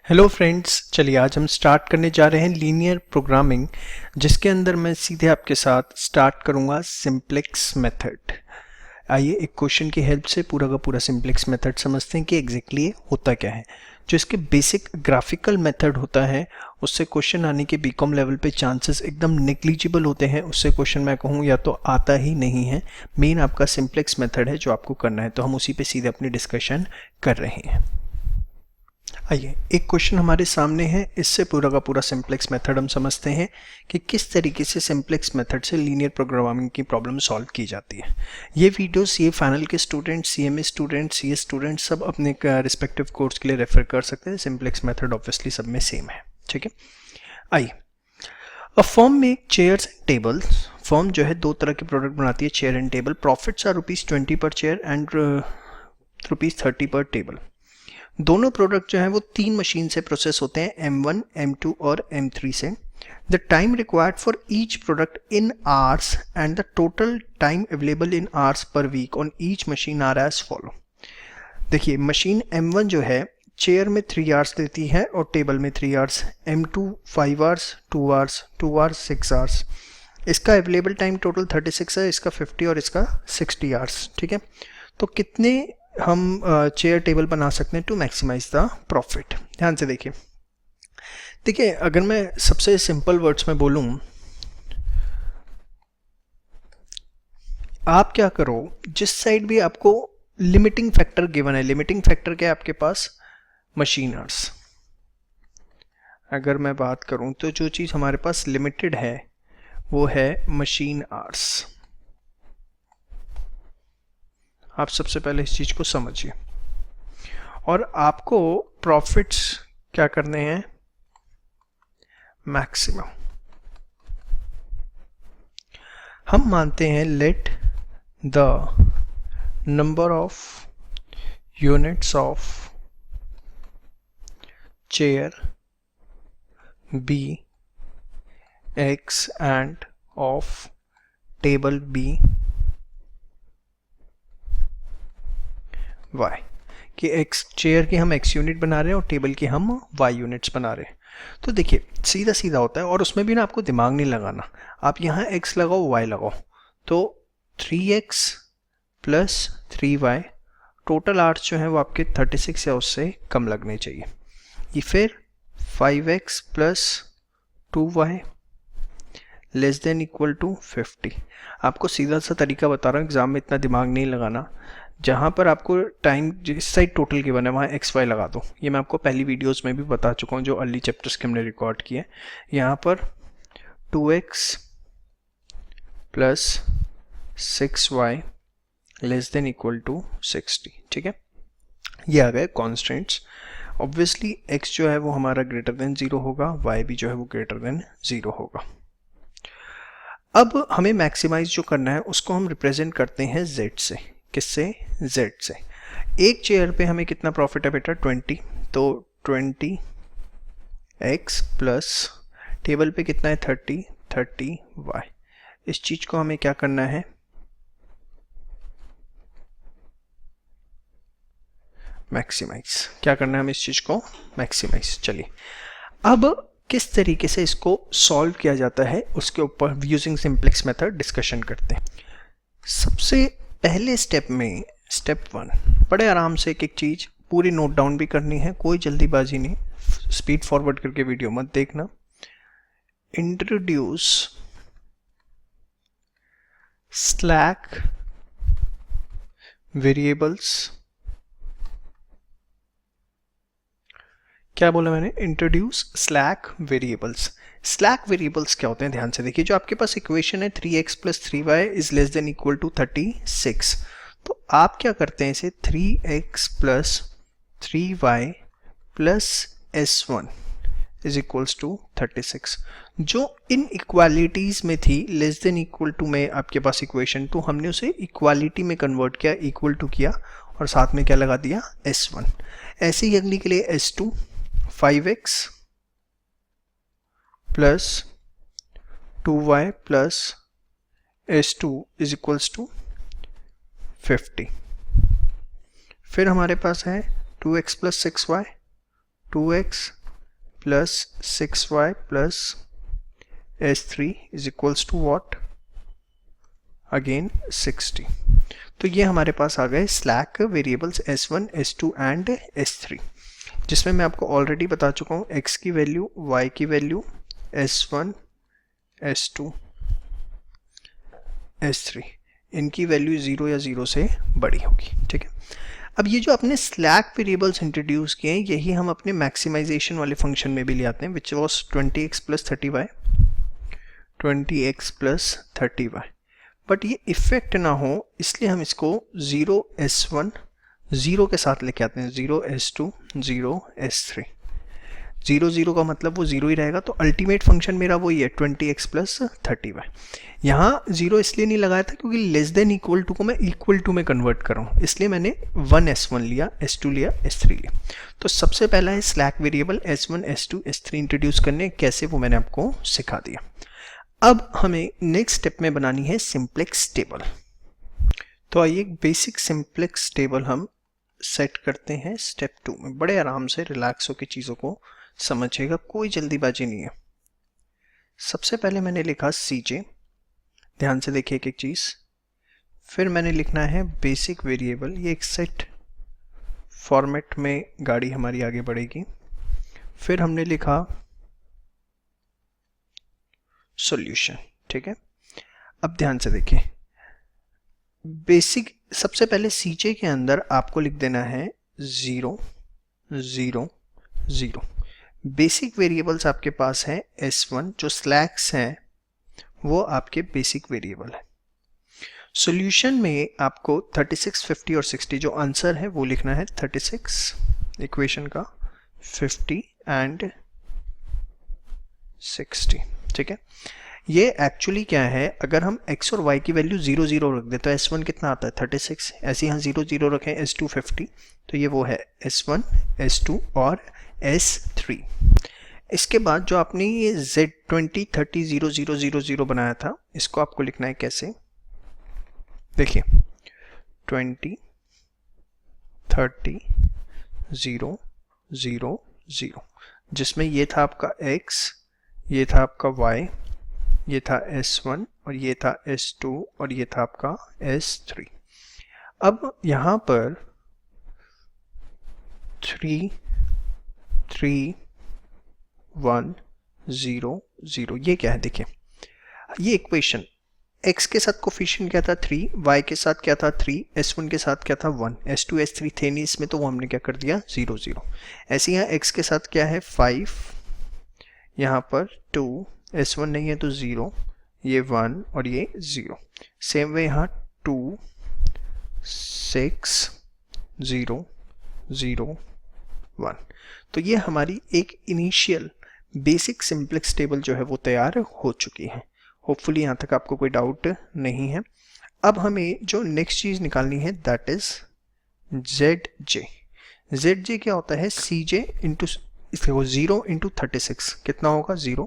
Hello friends, चलिए आज हम स्टार्ट करने जा रहे हैं लीनियर प्रोग्रामिंग, जिसके अंदर मैं सीधे आपके साथ स्टार्ट करूंगा सिंप्लेक्स मेथड। आइए एक क्वेश्चन की हेल्प से पूरा का पूरा सिंप्लेक्स मेथड समझते हैं कि एग्जैक्टली ये होता क्या है। जो इसके बेसिक ग्राफिकल मेथड होता है उससे क्वेश्चन आने के बीकॉम लेवल पे चांसेस एकदम नेग्लिजिबल होते हैं। उससे क्वेश्चन मैं कहूँ या तो आता ही नहीं है। मेन आपका सिंप्लेक्स मेथड है जो आपको करना है, तो हम उसी पे सीधे अपनी डिस्कशन कर रहे हैं। आइए एक क्वेश्चन हमारे सामने है, इससे पूरा का पूरा सिंप्लेक्स मेथड हम समझते हैं कि किस तरीके से सिंप्लेक्स मेथड से लीनियर प्रोग्रामिंग की प्रॉब्लम सॉल्व की जाती है। ये वीडियो सीए फाइनल के students, CMA students, CA students सब अपने रिस्पेक्टिव कोर्स के लिए रेफर कर सकते हैं। सिंप्लेक्स मेथड ऑब्वियसली सब में सेम है, ठीक है। आइए, अ फर्म में चेयर्स एंड टेबल्स। फर्म जो है दो तरह के प्रोडक्ट बनाती है, chair and table. Profits are ₹20 per chair and ₹30 पर टेबल। दोनों प्रोडक्ट जो हैं वो तीन मशीन से प्रोसेस होते हैं, M1, M2 और M3 से। The time required for each product in hours and the total time available in hours per week on each machine are as follow. देखिए, मशीन M1 जो है चेयर में 3 hours लेती है और टेबल में 3 hours. M2 5 hours, 2 hours, 2 hours, 6 hours. इसका available time total 36 है, इसका 50 और इसका 60 आवर्स, ठीक है। तो कितने हम चेयर टेबल बना सकते हैं टू मैक्सिमाइज द प्रॉफिट। ध्यान से देखिए अगर मैं सबसे सिंपल वर्ड्स में बोलूं, आप क्या करो, जिस साइड भी आपको लिमिटिंग फैक्टर गिवन है, लिमिटिंग फैक्टर क्या है आपके पास, मशीन आवर्स। अगर मैं बात करूं तो जो चीज हमारे पास लिमिटेड है वो है मशीन आवर्स। आप सबसे पहले इस चीज को समझिए और आपको प्रॉफिट्स क्या करने हैं, मैक्सिमम। हम मानते हैं let the number of units of chair be x and of table be y, कि x चेयर की हम x यूनिट बना रहे हैं और टेबल की हम y यूनिट्स बना रहे हैं। तो देखिए सीधा सीधा होता है और उसमें भी ना आपको दिमाग नहीं लगाना। आप यहाँ x लगाओ, y लगाओ, तो 3x plus 3y, total hours जो है वो आपके 36 या उससे कम लगने चाहिए। ये फिर 5x plus 2y less than equal to 50। आपको सीधा सा तरीका बता रहा हूँ, एग्जाम में इतना दिमाग नहीं लगाना। जहाँ पर आपको टाइम जिस साइड टोटल गिवन है वहाँ एक्स वाई लगा दो। ये मैं आपको पहली वीडियोस में भी बता चुका हूँ जो अर्ली चैप्टर्स के हमने रिकॉर्ड किए। यहाँ पर 2x plus 6y less than equal to 60, ठीक है। ये आ गए कॉन्स्टेंट्स। ऑब्वियसली x जो है वो हमारा ग्रेटर देन 0 होगा, y भी जो है वो ग्रेटर देन 0 होगा। अब हमें मैक्सिमाइज जो करना है उसको हम रिप्रेजेंट करते हैं z से। किससे, z से। एक चेयर पे हमें कितना प्रॉफिट है बेटा, 20, तो 20x प्लस टेबल पे कितना है 30y। इस चीज को हमें क्या करना है, मैक्सिमाइज। क्या करना है हमें इस चीज को, मैक्सिमाइज। चलिए अब किस तरीके से इसको सॉल्व किया जाता है उसके ऊपर यूजिंग सिंप्लेक्स मेथड डिस्कशन करते हैं। सबसे पहले स्टेप में, स्टेप 1, बड़े आराम से एक एक चीज पूरी नोट डाउन भी करनी है, कोई जल्दीबाजी नहीं, स्पीड फॉरवर्ड करके वीडियो मत देखना। Introduce slack variables. क्या बोला मैंने, introduce slack variables. Slack variables क्या होते हैं, ध्यान से देखिए। जो आपके पास इक्वेशन है 3x plus 3y is less than equal to 36, तो आप क्या करते हैं इसे 3x plus 3y plus s1 is equals to 36। जो इन इक्वालिटीज में थी लेस देन इक्वल टू में आपके पास इक्वेशन, तो हमने उसे इक्वालिटी में कन्वर्ट किया, इक्वल टू किया और साथ में क्या लगा दिया, s1। ऐसे ही अगली के लिए s2, 5x plus 2y plus s2 is equals to 50। फिर हमारे पास है 2x plus 6y, 2x plus 6y plus s3 is equals to what? Again 60. तो ये हमारे पास आ गए slack variables s1, s2 and s3, जिसमें मैं आपको ऑलरेडी बता चुका हूँ x की वैल्यू, y की वैल्यू, s1, s2, s3, इनकी वैल्यू 0 या 0 से बड़ी होगी। ठीक है, अब ये जो अपने स्लैक वेरिएबल्स इंट्रोड्यूस किए हैं, यही हम अपने मैक्सिमाइजेशन वाले फंक्शन में भी ले आते हैं, which was 20x plus 30y, 20x plus 30y। But ये इफेक्ट ना हो इसलिए हम इसको 0s1 0 के साथ लेके आते हैं, 0s2 0s3, 0 0 का मतलब वो 0 ही रहेगा, तो अल्टीमेट फंक्शन मेरा वही है 20x प्लस 30y। यहाँ 0 इसलिए नहीं लगाया था क्योंकि लेस देन इक्वल टू को मैं इक्वल टू में कन्वर्ट कर रहा हूँ, इसलिए मैंने 1s1 लिया, s2 लिया, s3 लिया। तो सबसे पहला है slack variable s1 s2 s3 introduce करने, कैसे वो मैंने आपको सिखा दिया। अब हमें नेक्स्ट स्टेप में बनानी है सिंप्लेक्स टेबल। तो आइए बेसिक सिंप्लेक्स टेबल हम सेट करते हैं स्टेप 2 में। बड़े आराम से रिलैक्स होकर चीज़ों को समझिएगा, कोई जल्दीबाजी नहीं है। सबसे पहले मैंने लिखा CJ, ध्यान से देखिए एक एक चीज़। फिर मैंने लिखना है बेसिक वेरिएबल, ये एक सेट फॉर्मेट में गाड़ी हमारी आगे बढ़ेगी। फिर हमने लिखा सॉल्यूशन। ठीक है, अब ध्यान से देखिए, बेसिक सबसे पहले CJ के अंदर आपको लिख देना है 0 0 0। बेसिक वेरिएबल्स आपके पास है S1, जो स्लैक्स हैं वो आपके बेसिक वेरिएबल है। सॉल्यूशन में आपको 36, 50 और 60 जो आंसर है वो लिखना है 36 इक्वेशन का, 50 एंड 60। ठीक है, ये एक्चुअली क्या है, अगर हम x और y की वैल्यू 0 0 रख दे तो S1 कितना आता है 36, ऐसे यहाँ 0 0 रखें S2 50, तो ये वो है S1 S2 और S3। इसके बाद जो आपने ये Z20 30 0 0 0 0 बनाया था, इसको आपको लिखना है कैसे, देखिए 20 30 0 0 0, जिसमें ये था आपका x, ये था आपका y, ये था S1 और ये था S2 और ये था आपका S3। अब यहाँ पर 3 3 1 0 0, ये क्या है, देखिए ये इक्वेशन x के साथ कोफिशिएंट क्या था 3, y के साथ क्या था 3, S1 के साथ क्या था 1, S2 S3 थे नहीं इसमें, तो वो हमने क्या कर दिया 0 0। ऐसे यहाँ x के साथ क्या है 5, यहाँ पर 2, S1 नहीं है तो 0, ये 1 और ये 0। सेम वे यहाँ 2 6 0 0 1। तो ये हमारी एक इनिशियल बेसिक सिंप्लेक्स टेबल जो है वो तैयार हो चुकी है। होपफुली यहाँ तक आपको कोई डाउट नहीं है। अब हमें जो नेक्स्ट चीज़ निकालनी है दैट इज ZJ। ZJ क्या होता है, CJ इंटू 0 इंटू 36 कितना होगा 0,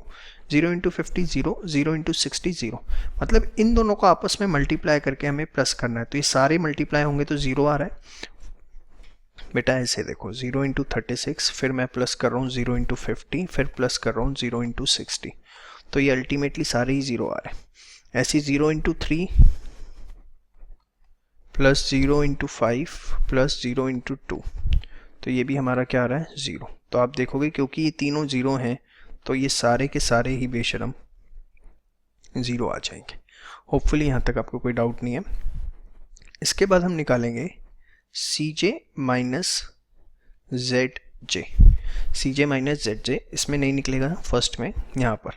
0 इंटू 50 0, 0 इंटू 60 0, मतलब इन दोनों को आपस में मल्टीप्लाई करके हमें प्लस करना है। तो ये सारे मल्टीप्लाई होंगे तो 0 आ रहा है बेटा, ऐसे देखो 0 इंटू 36, फिर मैं प्लस कर रहा हूँ 0 इंटू 50, फिर प्लस कर रहा हूँ 0 इंटू 60, तो ये अल्टीमेटली सारे ही 0 आ रहे हैं। ऐसे 0 into 3 plus 0 into 5 plus 0 into 2, तो ये भी हमारा क्या आ रहा है 0। तो आप देखोगे क्योंकि ये तीनों 0 हैं तो ये सारे के सारे ही बेशरम 0 आ जाएंगे। होपफुली यहाँ तक आपको कोई डाउट नहीं है। इसके बाद हम निकालेंगे CJ minus ZJ। CJ minus ZJ इसमें नहीं निकलेगा फर्स्ट में, यहाँ पर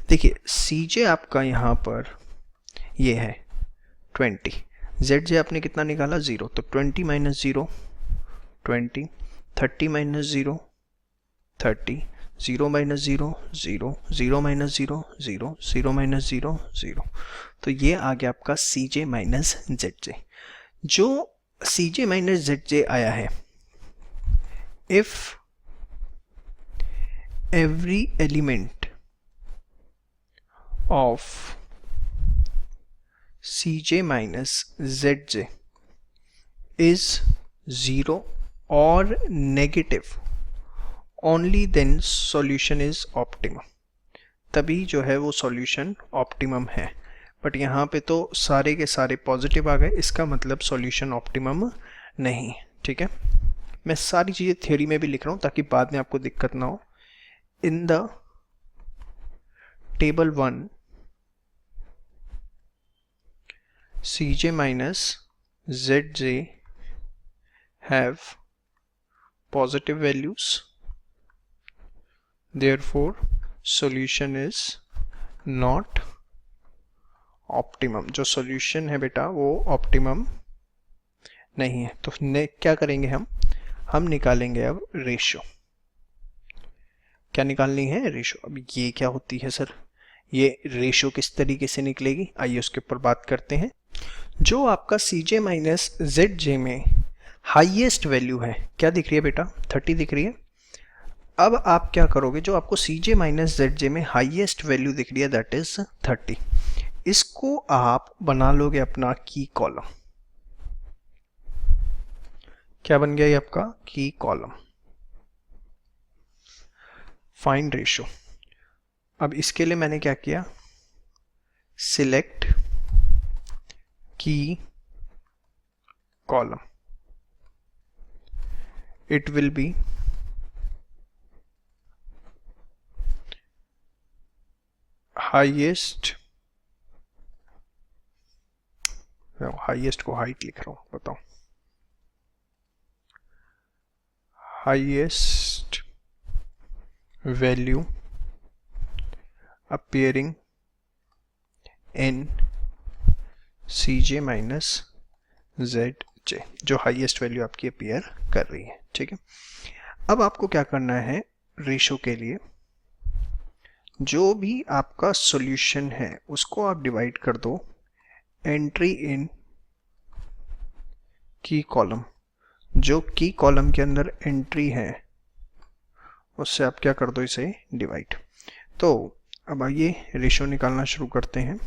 देखिए CJ आपका यहाँ पर ये है 20, ZJ आपने कितना निकाला 0, तो 20 minus 0 20, 30 minus 0 30, 0 minus 0 0, 0 minus 0 0, 0 minus 0 0, तो ये आ गया आपका CJ माइनस ZJ। जो CJ माइनस ZJ आया है, if every element of CJ minus ZJ is 0 or negative only then solution is optimum, तभी जो है वो सॉल्यूशन ऑप्टिमम है। बट यहाँ पे तो सारे के सारे पॉजिटिव आ गए, इसका मतलब सॉल्यूशन ऑप्टिमम नहीं। ठीक है, मैं सारी चीज़ें थ्योरी में भी लिख रहा हूँ ताकि बाद में आपको दिक्कत ना हो। In the table 1 Cj minus Zj have positive values, therefore solution is not optimum। जो solution है बेटा वो optimum नहीं है। तो क्या करेंगे हम निकालेंगे अब रेशो। क्या निकालनी है? रेशो। अब ये क्या होती है सर, ये रेशो किस तरीके से निकलेगी, आइए उसके ऊपर बात करते हैं। जो आपका Cj माइनस Zj में हाईएस्ट वैल्यू है, क्या दिख रही है बेटा? 30 दिख रही है। अब आप क्या करोगे, जो आपको Cj माइनस Zj में हाईएस्ट वैल्यू दिख रही है दैट इज 30, इसको आप बना लोगे अपना की कॉलम। क्या बन गया ये आपका की कॉलम। Find ratio. अब इसके लिए मैंने क्या किया, सिलेक्ट की column, it will be highest, highest को हाइट लिख रहा हूं, बताओ, highest value appearing in Cj minus Zj, जो हाईएस्ट वैल्यू आपकी अपीयर कर रही है। ठीक है, अब आपको क्या करना है, रेशो के लिए जो भी आपका सॉल्यूशन है उसको आप डिवाइड कर दो एंट्री इन की कॉलम। जो की कॉलम के अंदर एंट्री है उससे आप क्या कर दो, इसे डिवाइड। तो अब आइए रेशो निकालना शुरू करते हैं।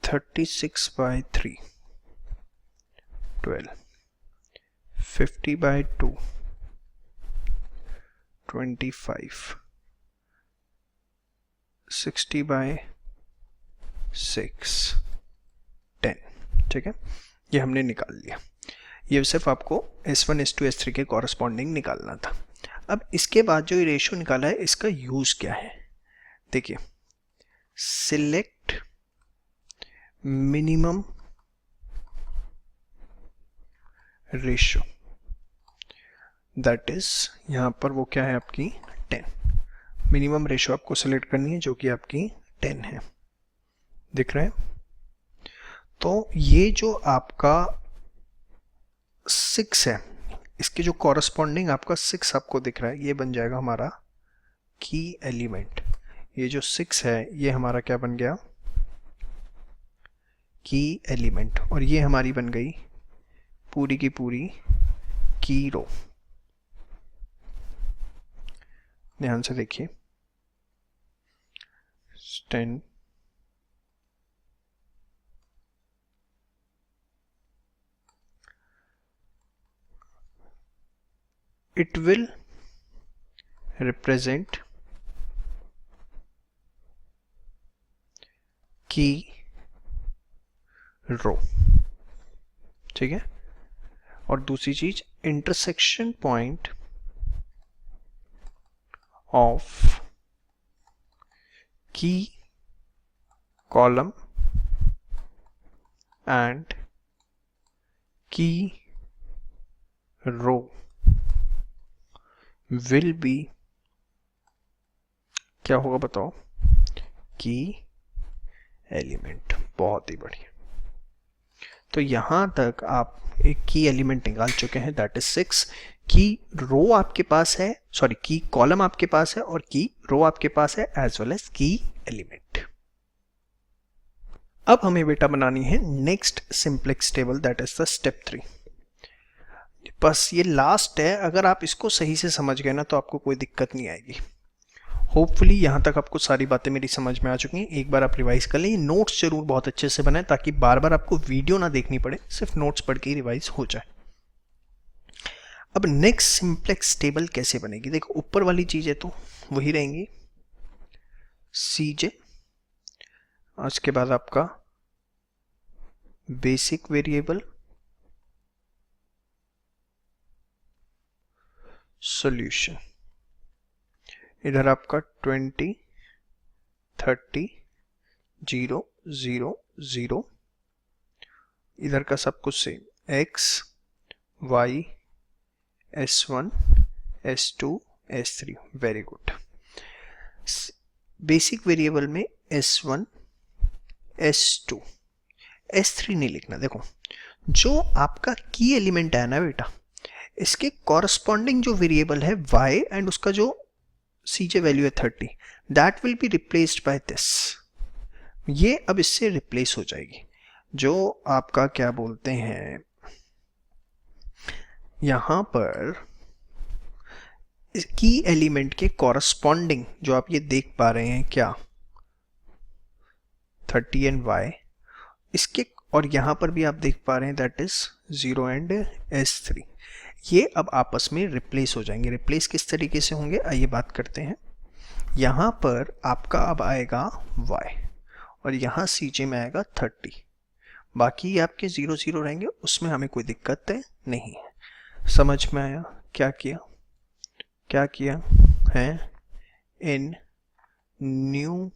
36/3, 12, 50/2, 25, 60/6, 10। ठीक है, ये हमने निकाल लिया। ये सिर्फ आपको S1, S2, S3 के कॉरस्पॉन्डिंग निकालना था। अब इसके बाद जो ये रेशो निकाला है इसका यूज क्या है, देखिए, select minimum ratio, that is यहां पर वो क्या है आपकी 10। मिनिमम रेशो आपको सिलेक्ट करनी है जो कि आपकी 10 है, दिख रहा है। तो ये जो आपका 6 है, इसके जो कॉरस्पॉन्डिंग आपका 6 आपको दिख रहा है, ये बन जाएगा हमारा की एलिमेंट। ये जो 6 है ये हमारा क्या बन गया, की एलिमेंट, और ये हमारी बन गई पूरी की पूरी की रो। ध्यान से देखिए, 10, it will represent की रो। ठीक है, और दूसरी चीज इंटरसेक्शन पॉइंट ऑफ की कॉलम एंड की रो विल बी, क्या होगा बताओ, की एलिमेंट। बहुत ही बढ़िया। तो यहां तक आप एक की एलिमेंट निकाल चुके हैं, दैट इज 6। की रो आपके पास है, सॉरी की कॉलम आपके पास है और की रो आपके पास है, एज वेल एज की एलिमेंट। अब हमें बेटा बनानी है next simplex table, that is the step 3। बस ये लास्ट है, अगर आप इसको सही से समझ गए ना तो आपको कोई दिक्कत नहीं आएगी। होपफुली यहाँ तक आपको सारी बातें मेरी समझ में आ चुकी हैं। एक बार आप रिवाइज कर लें, नोट्स जरूर बहुत अच्छे से बनाएं ताकि बार बार आपको वीडियो ना देखनी पड़े, सिर्फ नोट्स पढ़ के ही रिवाइज हो जाए। अब नेक्स्ट सिंप्लेक्स टेबल कैसे बनेगी? देखो ऊपर वाली चीजें तो वही रहेंगी, सीजे, उसके बाद आपका बेसिक वेरिएबल, सॉल्यूशन, इधर आपका 20 30 0 0 0, इधर का सब कुछ same, x y s1 s2 s3, very good. Basic variable में s1 s2 s3 नहीं लिखना। देखो जो आपका की एलिमेंट है ना बेटा, इसके कॉरस्पॉन्डिंग जो वेरिएबल है y एंड उसका जो cj वैल्यू है 30, that will be replaced by this. ये अब इससे रिप्लेस हो जाएगी। जो आपका क्या बोलते हैं, यहां पर की एलिमेंट के कॉरस्पॉन्डिंग जो आप ये देख पा रहे हैं क्या, 30 एंड y, इसके और यहां पर भी आप देख पा रहे हैं दैट इज 0 एंड s3, ये अब आपस में रिप्लेस हो जाएंगे। रिप्लेस किस तरीके से होंगे आइए बात करते हैं। यहां पर आपका अब आएगा y और यहां cj में आएगा 30, बाकी आपके 0 0 रहेंगे, उसमें हमें कोई दिक्कत नहीं है। समझ में आया क्या किया? क्या किया है, इन न्यू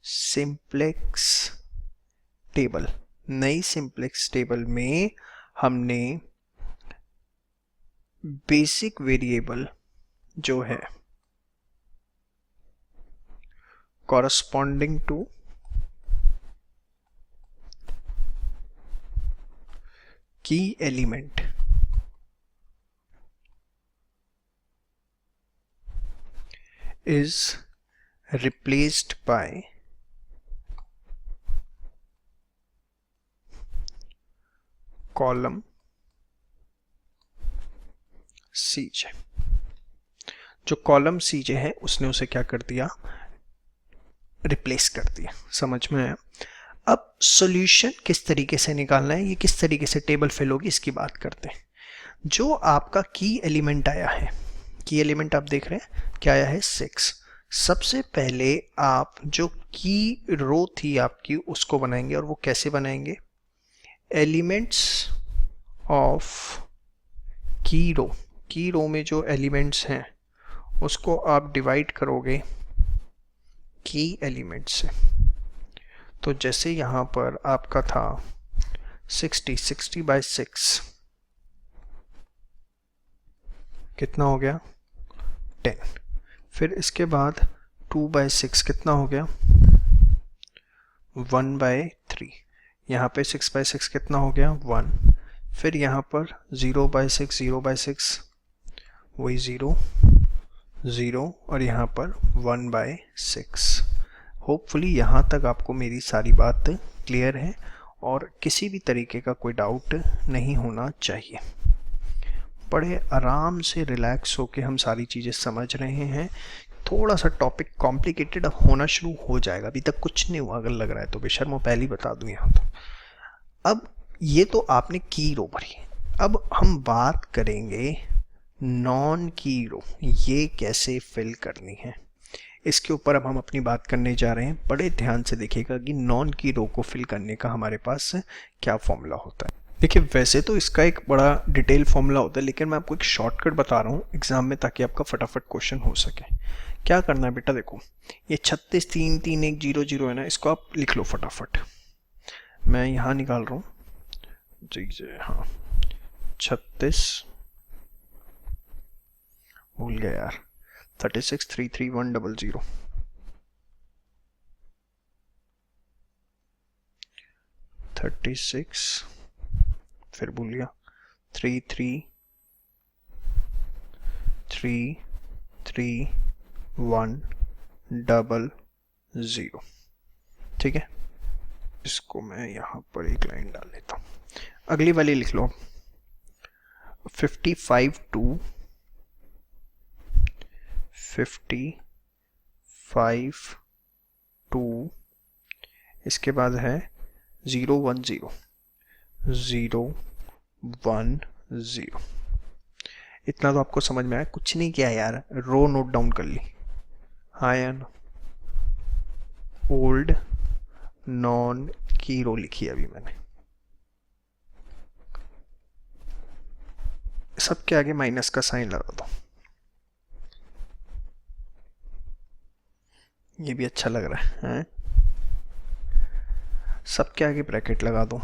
सिंप्लेक्स टेबल, नई सिंप्लेक्स टेबल में हमने बेसिक वेरिएबल जो है कॉरस्पॉन्डिंग टू की element is replaced by column cj। जो कॉलम cj है उसने उसे क्या कर दिया, रिप्लेस कर दिया। समझ में आया? अब सॉल्यूशन किस तरीके से निकालना है, ये किस तरीके से टेबल फिल होगी इसकी बात करते हैं। जो आपका की एलिमेंट आया है, की एलिमेंट आप देख रहे हैं क्या आया है 6। सबसे पहले आप जो की रो थी आपकी उसको बनाएंगे, और वो कैसे बनाएंगे, एलिमेंट्स ऑफ की रो में जो एलिमेंट्स हैं उसको आप डिवाइड करोगे की एलिमेंट से। तो जैसे यहां पर आपका था 60 बाय 6, कितना हो गया 10। फिर इसके बाद 2 बाय 6 कितना हो गया 1 बाय 3। यहाँ पे 6 बाय 6 कितना हो गया 1। फिर यहाँ पर 0 बाय 6 वही 0 0, और यहाँ पर 1 बाय 6। होपफुली यहाँ तक आपको मेरी सारी बात क्लियर है और किसी भी तरीके का कोई डाउट नहीं होना चाहिए। बड़े आराम से रिलैक्स होके हम सारी चीज़ें समझ रहे हैं। थोड़ा सा टॉपिक कॉम्प्लिकेटेड अब होना शुरू हो जाएगा, अभी तक कुछ नहीं हुआ अगर लग रहा है तो बेशर्मो पहले ही बता दूं यहाँ तो। अब ये तो आपने की रो भरी, अब हम बात करेंगे नॉन की रो, ये कैसे फिल करनी है इसके ऊपर अब हम अपनी बात करने जा रहे हैं। बड़े ध्यान से देखिएगा कि नॉन की रो को फिल करने का हमारे पास क्या फॉर्मूला होता है। देखिए वैसे तो इसका एक बड़ा डिटेल फॉर्मूला होता है, लेकिन मैं आपको एक शॉर्टकट बता रहा हूँ एग्जाम में ताकि आपका फटाफट क्वेश्चन हो सके। क्या करना है बेटा, देखो ये 36 3 3 1 0 0 है ना, इसको आप लिख लो फटाफट। मैं यहाँ निकाल रहा हूँ जी जी, हाँ 36, भूल गया यार, 36 3 3 1 0 0, 36 फिर भूल गया 3 3 3 3 1 0 0। ठीक है, इसको मैं यहाँ पर एक लाइन डाल लेता हूँ। अगली वाली लिख लो 55 2 55 2, इसके बाद है 0 1 0 0 1 0। इतना तो आपको समझ में आया, कुछ नहीं किया यार, रो नोट डाउन कर ली। हाँ या ना, ओल्ड नॉन की रो लिखी है अभी मैंने, सबके आगे माइनस का साइन लगा दो, ये भी अच्छा लग रहा है? सबके आगे ब्रैकेट लगा दो,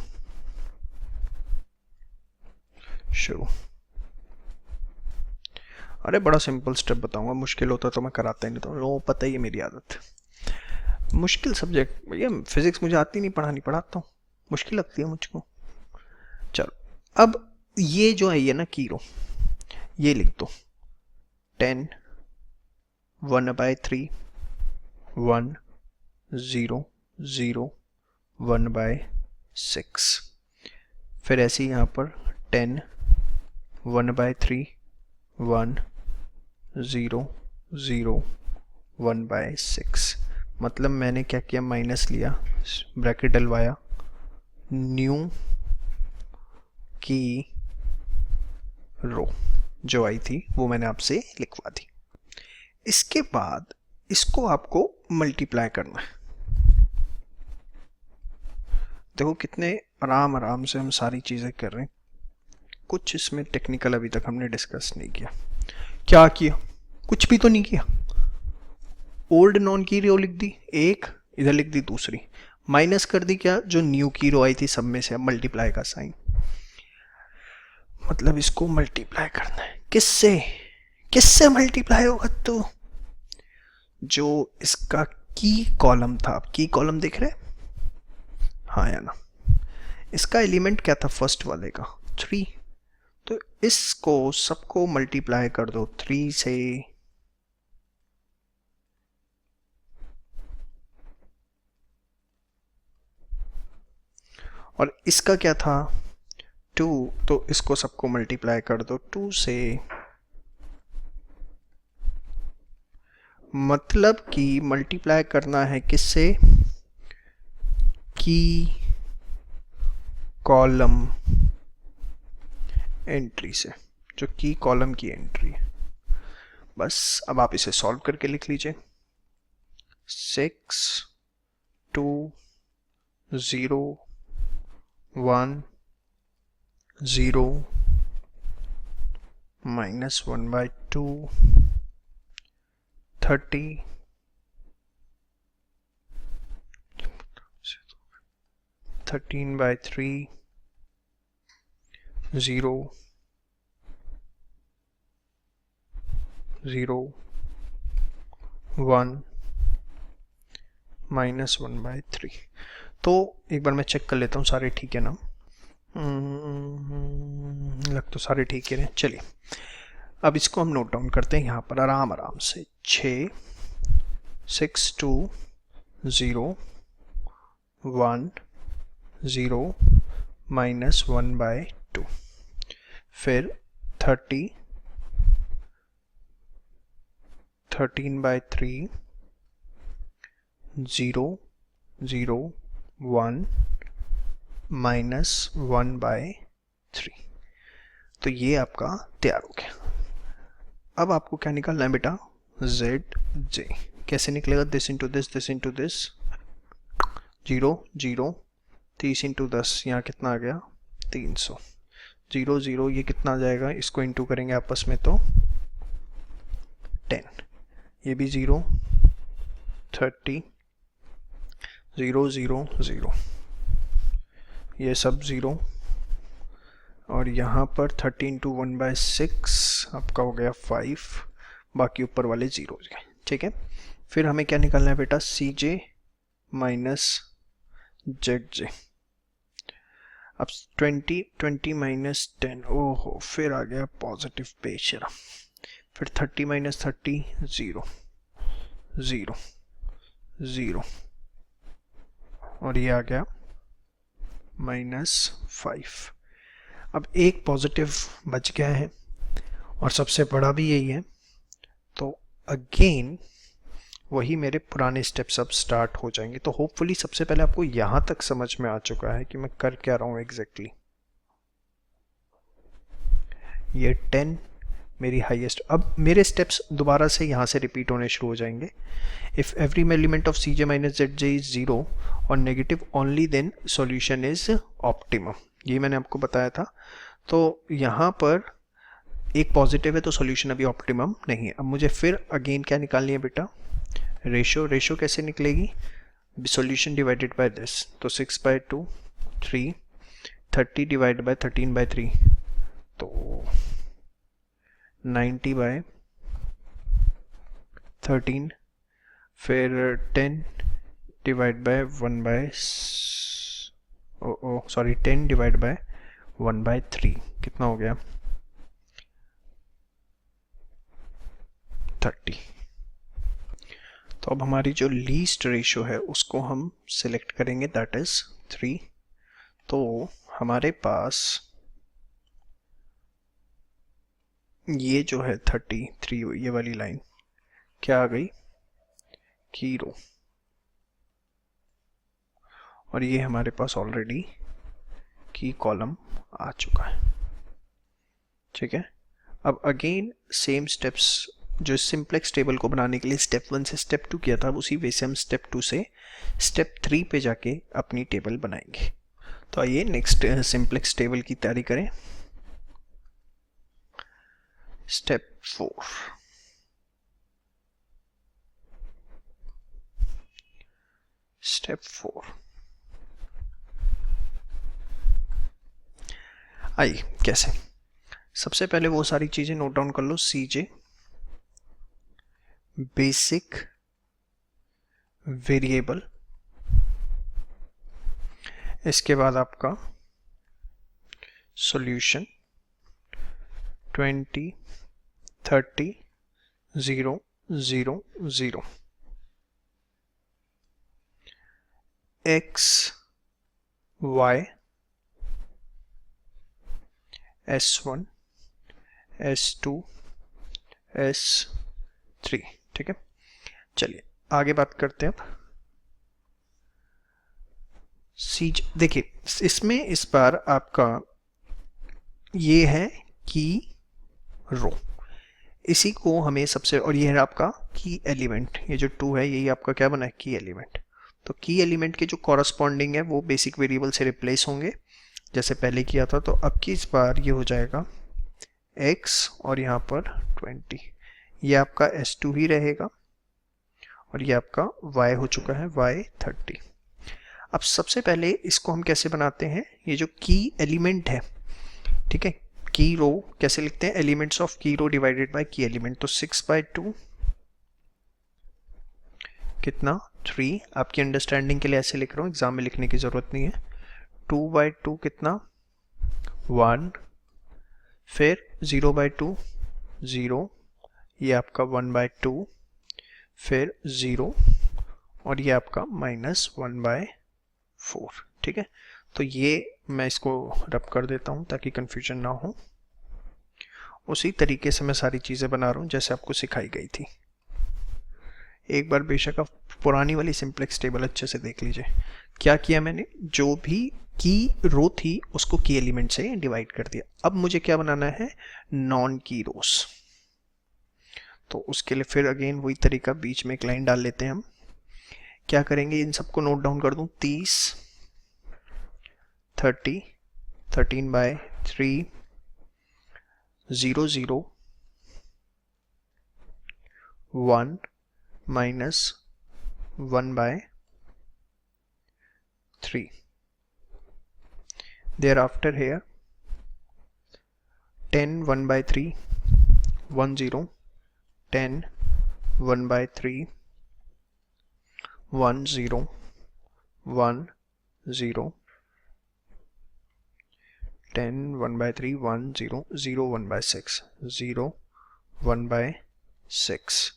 शुरू। अरे बड़ा सिंपल स्टेप बताऊंगा, मुश्किल होता तो मैं कराता ही नहीं, तो लोगों को पता ही है मेरी आदत, मुश्किल सब्जेक्ट भैया, फिजिक्स मुझे आती नहीं, पढ़ानी पढ़ाता हूँ, मुश्किल लगती है मुझको। चलो अब ये जो है ये ना की रो, ये लिख दो 10 1/3 1 0 0 1/6, फिर ऐसे ही यहाँ पर 10 1/3 1 0 0 1/6, मतलब मैंने क्या किया, माइनस लिया, ब्रैकेट डलवाया, न्यू की रो जो आई थी वो मैंने आपसे लिखवा दी। इसके बाद इसको आपको मल्टीप्लाई करना है। देखो कितने आराम आराम से हम सारी चीज़ें कर रहे हैं, कुछ इसमें टेक्निकल अभी तक हमने डिस्कस नहीं किया। क्या किया? कुछ भी तो नहीं किया। ओल्ड नॉन की रो लिख दी एक, इधर लिख दी दूसरी, माइनस कर दी क्या, जो न्यू की रो आई थी सब में से, मल्टीप्लाई का साइन, मतलब इसको मल्टीप्लाई करना है। किससे? किससे मल्टीप्लाई होगा? तो जो इसका की कॉलम था, आप की कॉलम देख रहे हैं? हाँ या ना, इसका एलिमेंट क्या था फर्स्ट वाले का? 3, तो इसको सबको मल्टीप्लाई कर दो 3 से, और इसका क्या था 2, तो इसको सबको मल्टीप्लाई कर दो 2 से, मतलब कि मल्टीप्लाई करना है किससे? की कॉलम एंट्री से, जो की कॉलम की एंट्री है। बस अब आप इसे सॉल्व करके लिख लीजिए, 6 2 0 1 0 -1/2 30 13/3 0 0 1 -1/3। तो एक बार मैं चेक कर लेता हूँ सारे ठीक है ना, लग तो सारे ठीक है। चलिए अब इसको हम नोट डाउन करते हैं यहाँ पर आराम आराम से, 6 6 2 0 1 0 -1/2, फिर 30 13/3 0 0 1 -1/3। तो ये आपका तैयार हो गया। अब आपको क्या निकालना है बेटा? ZJ। कैसे निकलेगा? This into this, this into this, 0 0 30 into 10, यहाँ कितना आ गया? 300। 0 0 ये कितना आ जाएगा? इसको इंटू करेंगे आपस में तो 10, ये भी 0 30 0 0 0, ये सब 0, और यहाँ पर 13 टू 1/6 आपका हो गया 5, बाकी ऊपर वाले 0 हो गए। ठीक है, फिर हमें क्या निकालना है बेटा? CJ -ZJ। अब 20 20 -10, ओहो फिर आ गया पॉजिटिव बेशरा, फिर 30 -30 0 0 0, और ये आ गया -5। अब एक पॉजिटिव बच गया है और सबसे बड़ा भी यही है, तो अगेन वही मेरे पुराने स्टेप्स अब स्टार्ट हो जाएंगे। तो होपफुली सबसे पहले आपको यहाँ तक समझ में आ चुका है कि मैं कर क्या रहा हूँ एग्जैक्टली। ये 10 मेरी हाईएस्ट। अब मेरे स्टेप्स दोबारा से यहाँ से रिपीट होने शुरू हो जाएंगे। If every element of C J minus Z J is zero और negative only then solution is optimum, ये मैंने आपको बताया था। तो यहाँ पर एक पॉजिटिव है तो सॉल्यूशन अभी ऑप्टिमम नहीं है। अब मुझे फिर अगेन क्या निकालनी है बेटा, रेशो कैसे निकलेगी, सॉल्यूशन डिवाइडेड बाय दिस, तो 6/2 3, 30 डिवाइड बाय 13/3 तो 90/13, फिर 10 डिवाइड बाय 10 डिवाइड बाय 1/3 कितना हो गया 30। तो अब हमारी जो लीस्ट रेशो है उसको हम सिलेक्ट करेंगे, दैट इज 3। तो हमारे पास ये जो है 33 ये वाली लाइन क्या आ गई की रो, और ये हमारे पास ऑलरेडी की कॉलम आ चुका है। ठीक है, अब अगेन सेम स्टेप्स जो सिंप्लेक्स टेबल को बनाने के लिए स्टेप 1 से स्टेप 2 किया था, उसी वे से हम स्टेप 2 से स्टेप 3 पे जाके अपनी टेबल बनाएंगे। तो आइए नेक्स्ट सिंप्लेक्स टेबल की तैयारी करें। स्टेप 4, स्टेप 4 आइए कैसे, सबसे पहले वो सारी चीजें नोट डाउन कर लो, सी जे बेसिक वेरिएबल, इसके बाद आपका solution 20 30 0 0 0, x y S1 S2 S3। ठीक है, चलिए आगे बात करते हैं। अब सीज देखिए, इसमें इस बार आपका ये है की रो, इसी को हमें सबसे, और ये है आपका की एलिमेंट, ये जो 2 है यही आपका क्या बना है की एलिमेंट। तो की एलिमेंट के जो कॉरस्पॉन्डिंग है वो बेसिक वेरिएबल से रिप्लेस होंगे जैसे पहले किया था। तो अब की इस बार ये हो जाएगा x और यहाँ पर 20, ये आपका S2 ही रहेगा और ये आपका y हो चुका है y 30। अब सबसे पहले इसको हम कैसे बनाते हैं, ये जो की एलिमेंट है, ठीक है, की रो कैसे लिखते हैं, एलिमेंट्स ऑफ की रो डिवाइडेड बाय की एलिमेंट। तो 6/2 कितना 3, आपकी अंडरस्टैंडिंग के लिए ऐसे लिख रहा हूँ, एग्जाम में लिखने की जरूरत नहीं है। 2/2 कितना 1, फिर 0/2 0, ये आपका 1/2, फिर 0 और ये आपका -1/4। ठीक है, तो ये मैं इसको रब कर देता हूँ ताकि कंफ्यूजन ना हो। उसी तरीके से मैं सारी चीज़ें बना रहा हूँ जैसे आपको सिखाई गई थी। एक बार बेशक आप पुरानी वाली सिंप्लेक्स टेबल अच्छे से देख लीजिए। क्या किया मैंने, जो भी की रो थी उसको की एलिमेंट से डिवाइड कर दिया। अब मुझे क्या बनाना है, नॉन की रोज। तो उसके लिए फिर अगेन वही तरीका, बीच में एक लाइन डाल लेते हैं हम। क्या करेंगे, इन सबको नोट डाउन कर दूं, 30 30 13/3 0 0 1 -1/3। thereafter here 10 1/3 1 0 10 1/3 1 0 1 0 10 1/3 1 0 0 1/6 0 1/6।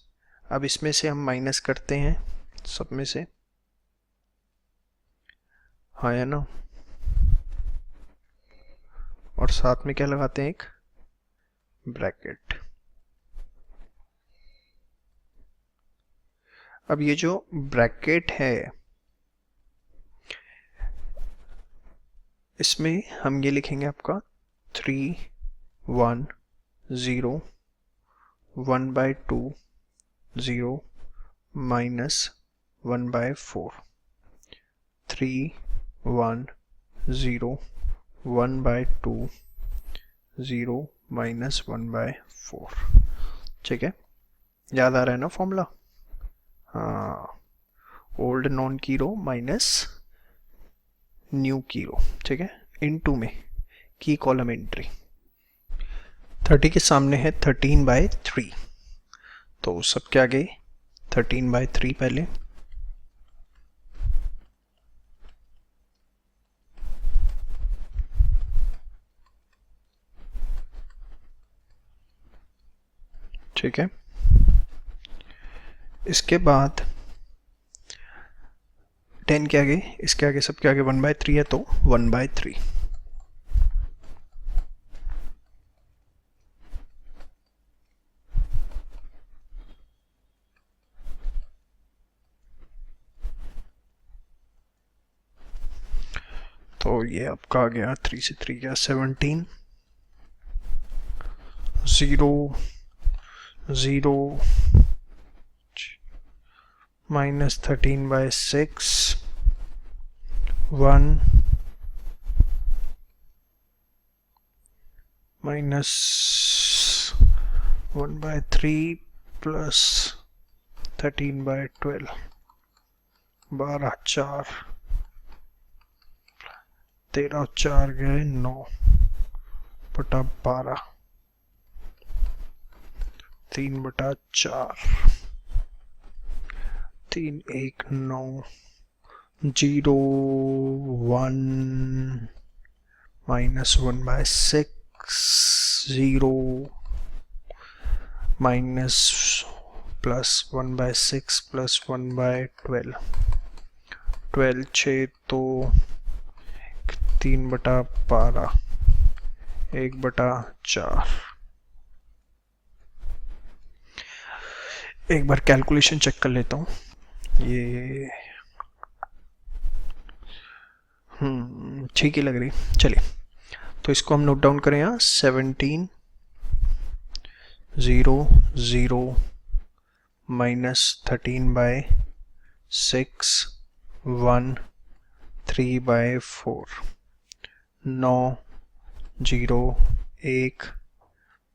अब इसमें से हम माइनस करते हैं सब में से, हाँ है ना, और साथ में क्या लगाते हैं, एक ब्रैकेट। अब ये जो ब्रैकेट है इसमें हम ये लिखेंगे आपका 3 1 0 1/2 0 minus 1/4 3 1 0 1/2 0 minus 1/4। ठीक है, याद आ रहा है ना फॉर्मूला? हाँ, ओल्ड नॉन की रो माइनस न्यू की रो। ठीक है, इनटू में की कॉलम एंट्री। 30 के सामने है 13/3, तो सबके आगे 13/3 पहले, ठीक है। इसके बाद 10 के आगे, इसके आगे सबके आगे 1/3 है, तो 1/3। तो ये आपका आ गया 3 से 3 गया 17 0 0 minus 13/6 1 minus 1/3 plus 13/12 12 4 13 4 गए 9 बटा 12 3/4 3 1 9 0 1 minus 1/6 0 minus plus 1/6 plus 1/12 12 6 तो 3/12 1/4। एक बार कैलकुलेशन चेक कर लेता हूँ। ये ठीक ही लग रही। चलिए, तो इसको हम नोट डाउन करें यहाँ। 17 0 0 minus 13/6 1 3/4 9 0 1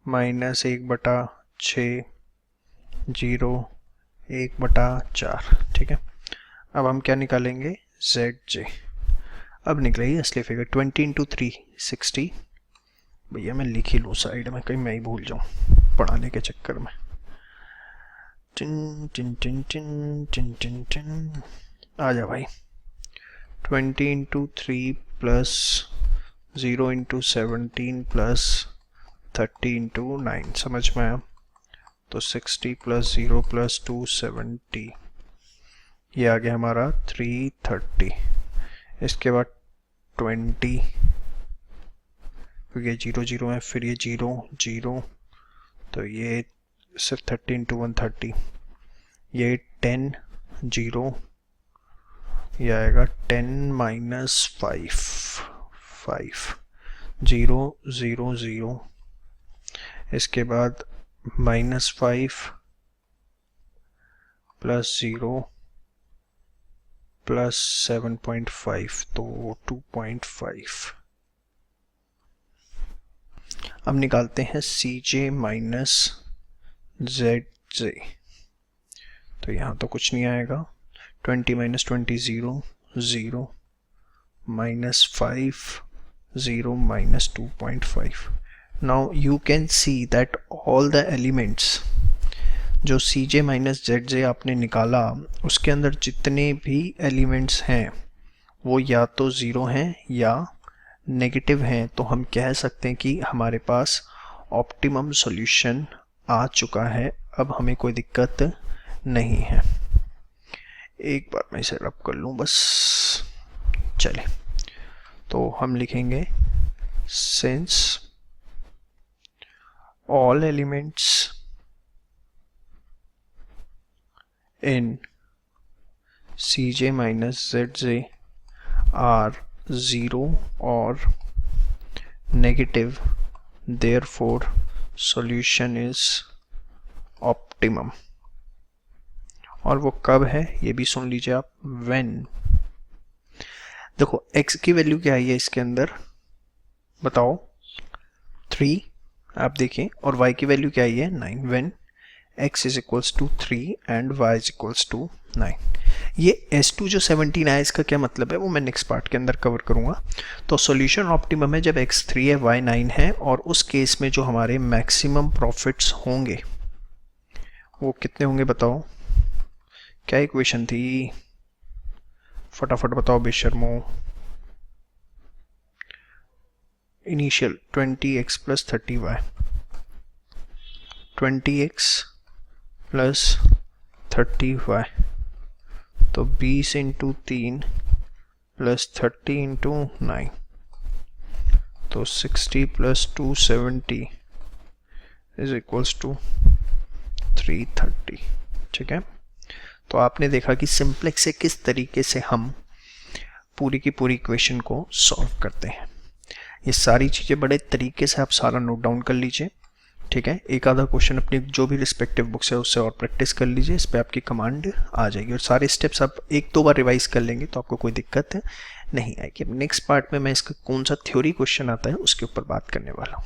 minus 1/6 0 1/4। ठीक है, अब हम क्या निकालेंगे? ZJ। अब निकलेगी असली फिगर 20 × 3 60। भैया मैं लिख ही लूँ साइड में, कहीं मैं ही भूल जाऊँ पढ़ाने के चक्कर में। टिन टिन टिन टिन टिन टिन टिन, आ जा भाई। 20 × 3 प्लस 0 × 17 प्लस 30 × 9, समझ में आया? तो 60 प्लस 0 प्लस 270, ये आ गया हमारा 330। इसके बाद 20, क्योंकि 0 0 है, फिर ये 0 0, तो ये सिर्फ 30 × 130, ये 10 0, ये आएगा 10 minus 5 5 0 0 0। इसके बाद -5 प्लस 0 प्लस 7.5, तो 2.5। अब निकालते हैं CJ माइनस ZJ। तो यहाँ तो कुछ नहीं आएगा। 20 - 20 0 0 -5 0 -2.5। Now you can see that all the elements जो CJ माइनस ZJ आपने निकाला, उसके अंदर जितने भी एलिमेंट्स हैं वो या तो ज़ीरो हैं या नेगेटिव हैं। तो हम कह सकते हैं कि हमारे पास ऑप्टिमम सॉल्यूशन आ चुका है। अब हमें कोई दिक्कत नहीं है। एक बार मैं इसे रब कर लूँ बस। चले, तो हम लिखेंगे since all elements in CJ minus ZJ are 0 or negative, therefore solution is optimum, और वो कब है ये भी सुन लीजिए आप, व्हेन। देखो x की वैल्यू क्या है इसके अंदर बताओ, 3 आप देखें, और y की वैल्यू क्या है 9, when x is equals to 3 and y is equals to 9। ये S2 जो 17 है इसका क्या मतलब है वो मैं नेक्स्ट पार्ट के अंदर कवर करूंगा। तो सॉल्यूशन ऑप्टिमम है जब x 3 है y 9 है, और उस केस में जो हमारे मैक्सिमम प्रॉफिट्स होंगे वो कितने होंगे बताओ, क्या इक्वेशन थी, फटाफट बताओ बेशर्मो। Initial 20x plus 30y, 20x plus 30y, तो 20 इंटू 3 प्लस 30 इंटू 9, तो 60 प्लस 270 इज इक्वल्स टू 330। ठीक है, तो आपने देखा कि सिंप्लेक्स से किस तरीके से हम पूरी की पूरी इक्वेशन को सॉल्व करते हैं। ये सारी चीज़ें बड़े तरीके से आप सारा नोट डाउन कर लीजिए। ठीक है, एक आधा क्वेश्चन अपनी जो भी रिस्पेक्टिव बुक्स है उससे और प्रैक्टिस कर लीजिए, इस पर आपकी कमांड आ जाएगी, और सारे स्टेप्स आप एक दो बार रिवाइज कर लेंगे तो आपको कोई दिक्कत नहीं आएगी। अब नेक्स्ट पार्ट में मैं इसका कौन सा थ्योरी क्वेश्चन आता है उसके ऊपर बात करने वाला हूँ।